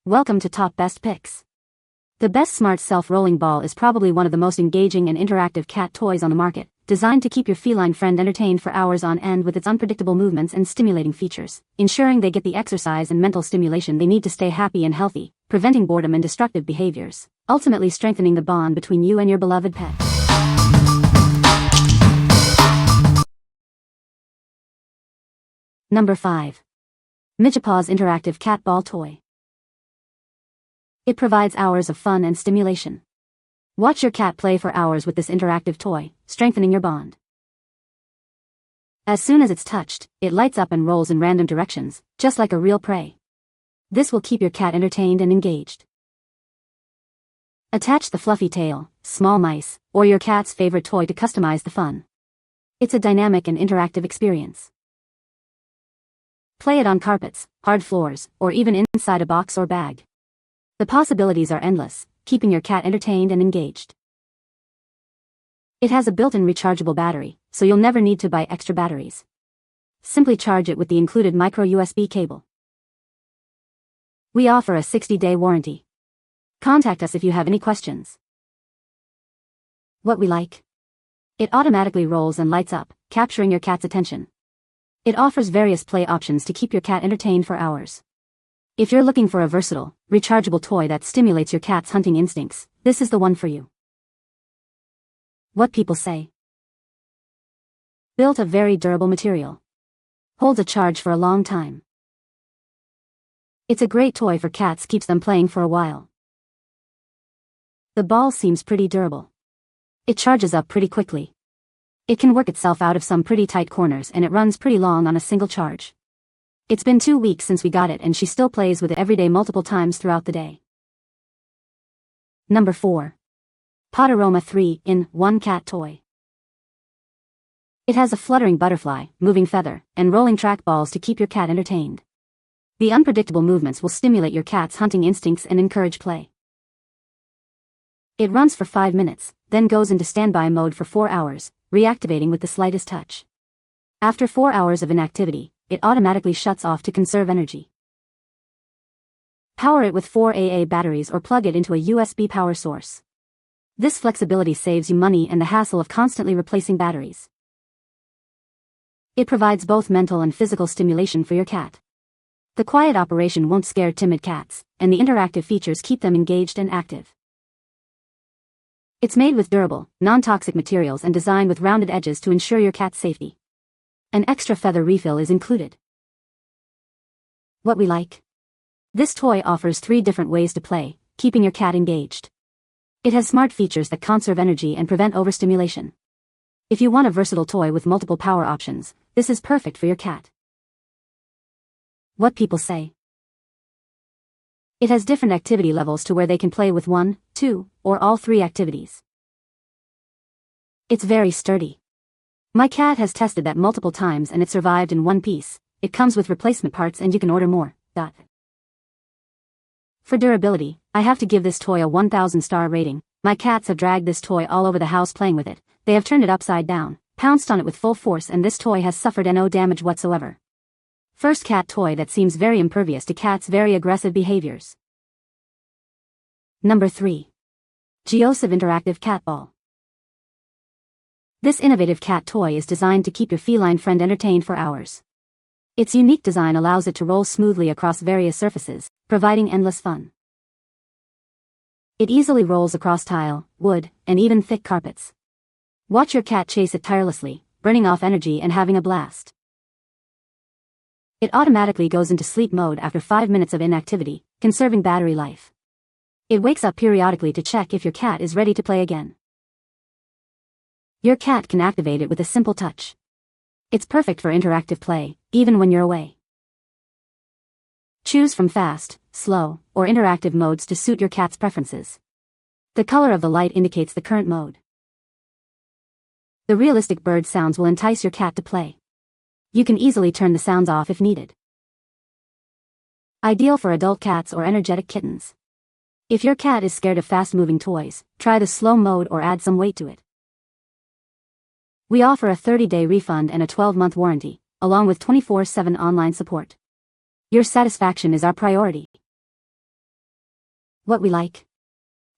Welcome to Top Best Picks. The Best Smart Self-Rolling Ball is probably one of the most engaging and interactive cat toys on the market, designed to keep your feline friend entertained for hours on end with its unpredictable movements and stimulating features, ensuring they get the exercise and mental stimulation they need to stay happy and healthy, preventing boredom and destructive behaviors, ultimately strengthening the bond between you and your beloved pet. Number 5. Migipaws Interactive Cat Ball Toy. It provides hours of fun and stimulation. Watch your cat play for hours with this interactive toy, strengthening your bond. As soon as it's touched, it lights up and rolls in random directions, just like a real prey. This will keep your cat entertained and engaged. Attach the fluffy tail, small mice, or your cat's favorite toy to customize the fun. It's a dynamic and interactive experience. Play it on carpets, hard floors, or even inside a box or bag. The possibilities are endless, keeping your cat entertained and engaged. It has a built-in rechargeable battery, so you'll never need to buy extra batteries. Simply charge it with the included micro USB cable. We offer a 60-day warranty. Contact us if you have any questions. What we like? It automatically rolls and lights up, capturing your cat's attention. It offers various play options to keep your cat entertained for hours. If you're looking for a versatile, rechargeable toy that stimulates your cat's hunting instincts, this is the one for you. What people say. Built of very durable material. Holds a charge for a long time. It's a great toy for cats, keeps them playing for a while. The ball seems pretty durable. It charges up pretty quickly. It can work itself out of some pretty tight corners and it runs pretty long on a single charge. It's been 2 weeks since we got it and she still plays with it every day multiple times throughout the day. Number 4. Potaroma 3-in-1 Cat Toy. It has a fluttering butterfly, moving feather, and rolling track balls to keep your cat entertained. The unpredictable movements will stimulate your cat's hunting instincts and encourage play. It runs for 5 minutes, then goes into standby mode for 4 hours, reactivating with the slightest touch. After 4 hours of inactivity, it automatically shuts off to conserve energy. Power it with 4 AA batteries or plug it into a USB power source. This flexibility saves you money and the hassle of constantly replacing batteries. It provides both mental and physical stimulation for your cat. The quiet operation won't scare timid cats, and the interactive features keep them engaged and active. It's made with durable, non-toxic materials and designed with rounded edges to ensure your cat's safety. An extra feather refill is included. What we like? This toy offers 3 different ways to play, keeping your cat engaged. It has smart features that conserve energy and prevent overstimulation. If you want a versatile toy with multiple power options, this is perfect for your cat. What people say. It has different activity levels to where they can play with 1, 2, or all 3 activities. It's very sturdy. My cat has tested that multiple times and it survived in one piece. It comes with replacement parts and you can order more. For durability, I have to give this toy a 1,000-star rating. My cats have dragged this toy all over the house playing with it. They have turned it upside down, pounced on it with full force, and this toy has suffered no damage whatsoever. First cat toy that seems very impervious to cats' very aggressive behaviors. Number 3. Giociv Interactive Cat Ball. This innovative cat toy is designed to keep your feline friend entertained for hours. Its unique design allows it to roll smoothly across various surfaces, providing endless fun. It easily rolls across tile, wood, and even thick carpets. Watch your cat chase it tirelessly, burning off energy and having a blast. It automatically goes into sleep mode after 5 minutes of inactivity, conserving battery life. It wakes up periodically to check if your cat is ready to play again. Your cat can activate it with a simple touch. It's perfect for interactive play, even when you're away. Choose from fast, slow, or interactive modes to suit your cat's preferences. The color of the light indicates the current mode. The realistic bird sounds will entice your cat to play. You can easily turn the sounds off if needed. Ideal for adult cats or energetic kittens. If your cat is scared of fast-moving toys, try the slow mode or add some weight to it. We offer a 30-day refund and a 12-month warranty, along with 24/7 online support. Your satisfaction is our priority. What we like.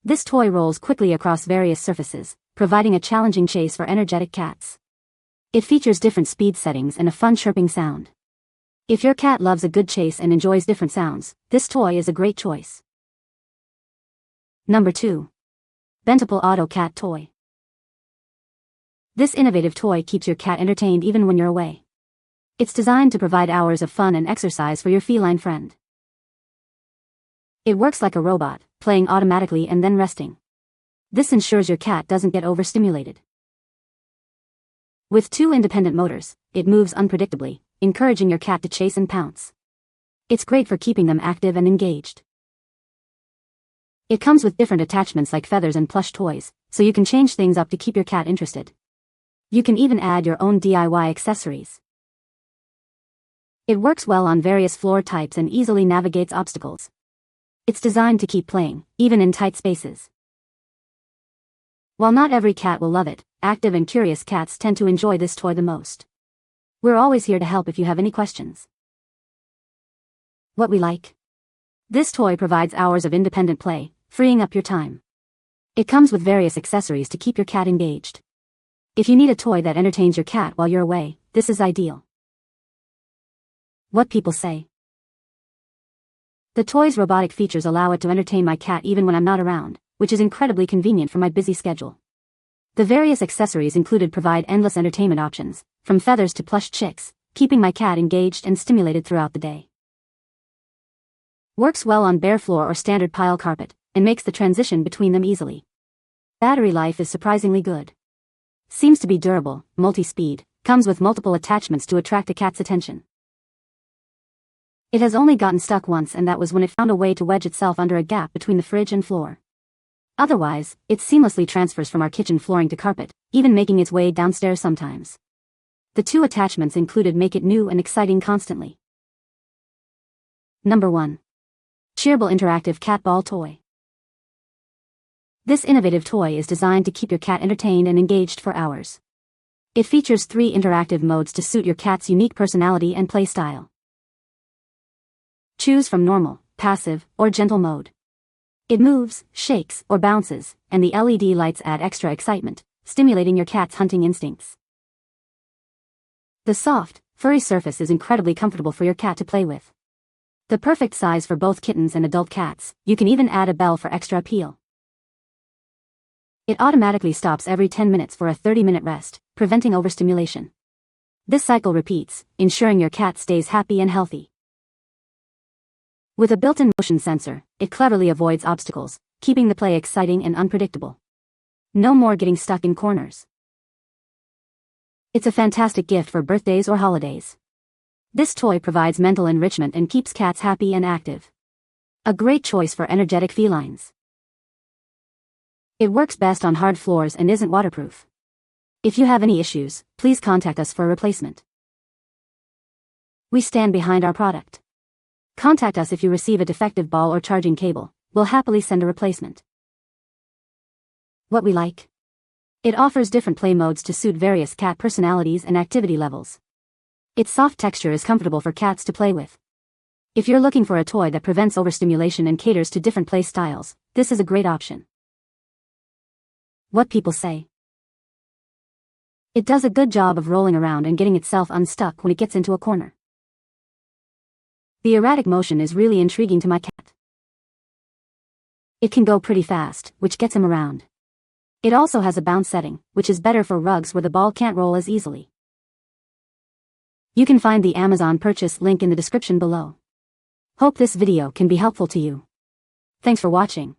This toy rolls quickly across various surfaces, providing a challenging chase for energetic cats. It features different speed settings and a fun chirping sound. If your cat loves a good chase and enjoys different sounds, this toy is a great choice. Number 2. BENTOPAL Auto Cat Toy. This innovative toy keeps your cat entertained even when you're away. It's designed to provide hours of fun and exercise for your feline friend. It works like a robot, playing automatically and then resting. This ensures your cat doesn't get overstimulated. With 2 independent motors, it moves unpredictably, encouraging your cat to chase and pounce. It's great for keeping them active and engaged. It comes with different attachments like feathers and plush toys, so you can change things up to keep your cat interested. You can even add your own DIY accessories. It works well on various floor types and easily navigates obstacles. It's designed to keep playing, even in tight spaces. While not every cat will love it, active and curious cats tend to enjoy this toy the most. We're always here to help if you have any questions. What we like. This toy provides hours of independent play, freeing up your time. It comes with various accessories to keep your cat engaged. If you need a toy that entertains your cat while you're away, this is ideal. What people say. The toy's robotic features allow it to entertain my cat even when I'm not around, which is incredibly convenient for my busy schedule. The various accessories included provide endless entertainment options, from feathers to plush chicks, keeping my cat engaged and stimulated throughout the day. Works well on bare floor or standard pile carpet, and makes the transition between them easily. Battery life is surprisingly good. Seems to be durable, multi-speed, comes with multiple attachments to attract a cat's attention. It has only gotten stuck once, and that was when it found a way to wedge itself under a gap between the fridge and floor. Otherwise, it seamlessly transfers from our kitchen flooring to carpet, even making its way downstairs sometimes. The 2 attachments included make it new and exciting constantly. Number 1. Cheerble Interactive Cat Ball Toy. This innovative toy is designed to keep your cat entertained and engaged for hours. It features 3 interactive modes to suit your cat's unique personality and play style. Choose from normal, passive, or gentle mode. It moves, shakes, or bounces, and the LED lights add extra excitement, stimulating your cat's hunting instincts. The soft, furry surface is incredibly comfortable for your cat to play with. The perfect size for both kittens and adult cats. You can even add a bell for extra appeal. It automatically stops every 10 minutes for a 30-minute rest, preventing overstimulation. This cycle repeats, ensuring your cat stays happy and healthy. With a built-in motion sensor, it cleverly avoids obstacles, keeping the play exciting and unpredictable. No more getting stuck in corners. It's a fantastic gift for birthdays or holidays. This toy provides mental enrichment and keeps cats happy and active. A great choice for energetic felines. It works best on hard floors and isn't waterproof. If you have any issues, please contact us for a replacement. We stand behind our product. Contact us if you receive a defective ball or charging cable. We'll happily send a replacement. What we like. It offers different play modes to suit various cat personalities and activity levels. Its soft texture is comfortable for cats to play with. If you're looking for a toy that prevents overstimulation and caters to different play styles, this is a great option. What people say. It does a good job of rolling around and getting itself unstuck when it gets into a corner. The erratic motion is really intriguing to my cat. It can go pretty fast, which gets him around. It also has a bounce setting, which is better for rugs where the ball can't roll as easily. You can find the Amazon purchase link in the description below. Hope this video can be helpful to you. Thanks for watching.